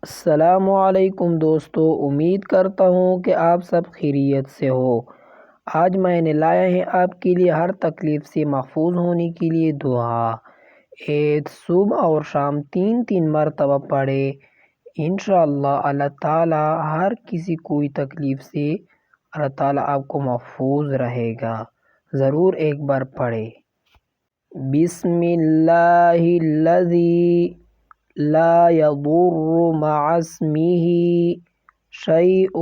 السلام علیکم دوستو، امید کرتا ہوں کہ آپ سب خیریت سے ہو۔ آج میں نے لایا ہے آپ کے لیے ہر تکلیف سے محفوظ ہونے کے لیے دعا۔ صبح اور شام تین مرتبہ پڑھے، انشاءاللہ اللہ تعالی ہر کسی کوئی تکلیف سے اللہ تعالی آپ کو محفوظ رہے گا۔ ضرور ایک بار پڑھے۔ بسم اللہ الذی لا يضر مع اسمه شيء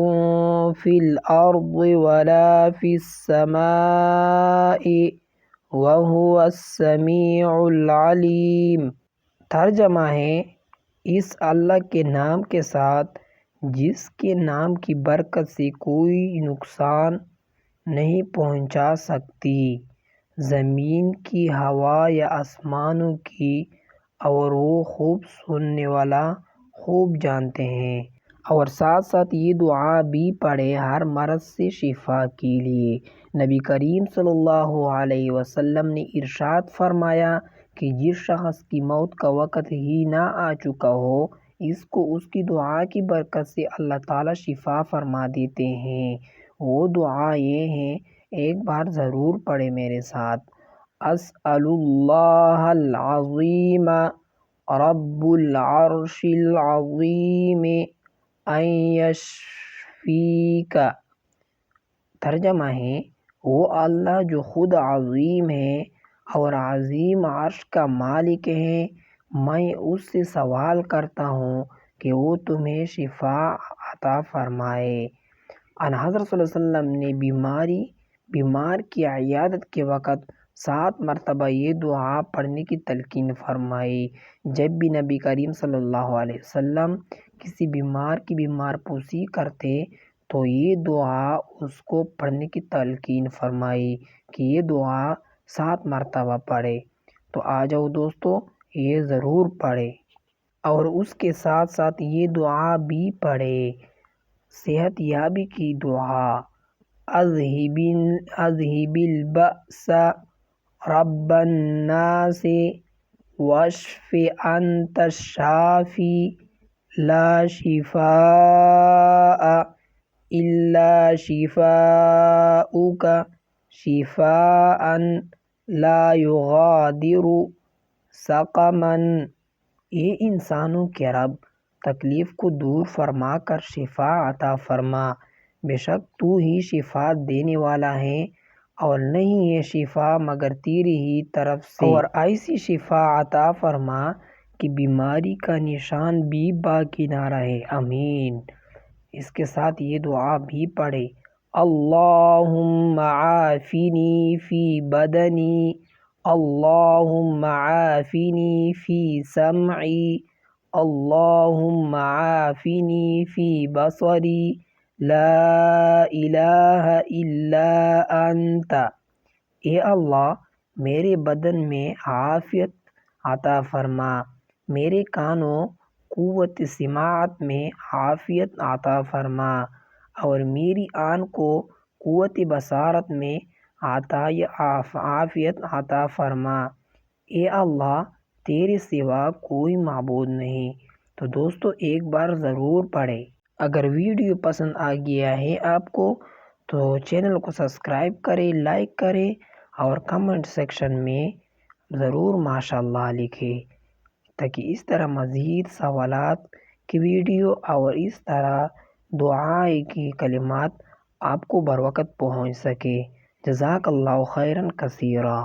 في الأرض ولا في السماء وهو السمیع العلیم۔ ترجمہ ہے، اس اللہ کے نام کے ساتھ جس کے نام کی برکت سے کوئی نقصان نہیں پہنچا سکتی، زمین کی، ہوا یا آسمانوں کی، اور وہ خوب سننے والا، خوب جانتے ہیں۔ اور ساتھ ساتھ یہ دعا بھی پڑھے ہر مرض سے شفا کے لیے۔ نبی کریم صلی اللہ علیہ وسلم نے ارشاد فرمایا کہ جس شخص کی موت کا وقت ہی نہ آ چکا ہو، اس کو اس کی دعا کی برکت سے اللہ تعالی شفا فرما دیتے ہیں۔ وہ دعا یہ ہے، ایک بار ضرور پڑھے میرے ساتھ۔ اسأل اللہ العظیم رب العرش العظیم ان یشفیک۔ ترجمہ ہے، وہ اللہ جو خود عظیم ہے اور عظیم عرش کا مالک ہے، میں اس سے سوال کرتا ہوں کہ وہ تمہیں شفا عطا فرمائے۔ ان حضرت صلی اللہ علیہ وسلم نے بیمار کی عیادت کے وقت 7 مرتبہ یہ دعا پڑھنے کی تلقین فرمائی۔ جب بھی نبی کریم صلی اللہ علیہ وسلم کسی بیمار کی بیمار پرسی کرتے تو یہ دعا اس کو پڑھنے کی تلقین فرمائی کہ یہ دعا 7 مرتبہ پڑھے۔ تو آ جاؤ دوستو، یہ ضرور پڑھے اور اس کے ساتھ ساتھ یہ دعا بھی پڑھے، صحت یابی کی دعا۔ اذہب البأس رب الناس واشف انت الشافی لا شفاء الا شفاؤک شفاء لا یغادر سقما۔ اے انسانوں کے رب، تکلیف کو دور فرما کر شفا عطا فرما، بے شک تو ہی شفا دینے والا ہے اور نہیں ہے شفا مگر تیری ہی طرف سے، اور ایسی شفا عطا فرما کہ بیماری کا نشان بھی باقی نہ رہے، آمین۔ اس کے ساتھ یہ دعا بھی پڑھے، اللہم عافنی فی بدنی، اللہم عافنی فی سمعی، اللہم عافنی فی بصری، لا الہ الا انت۔ اے اللہ، میرے بدن میں عافیت عطا فرما، میرے کانوں قوت سماعت میں عافیت عطا فرما، اور میری آنکھ کو قوت بصارت میں عافیت عطا فرما۔ اے اللہ، تیرے سوا کوئی معبود نہیں۔ تو دوستو ایک بار ضرور پڑھے۔ اگر ویڈیو پسند آ گیا ہے آپ کو تو چینل کو سبسکرائب کرے، لائک کرے اور کمنٹ سیکشن میں ضرور ماشاءاللہ لکھے، تاکہ اس طرح مزید سوالات کی ویڈیو اور اس طرح دعائیں کی کلمات آپ کو بر وقت پہنچ سکے۔ جزاک اللہ خیرا کثیرا۔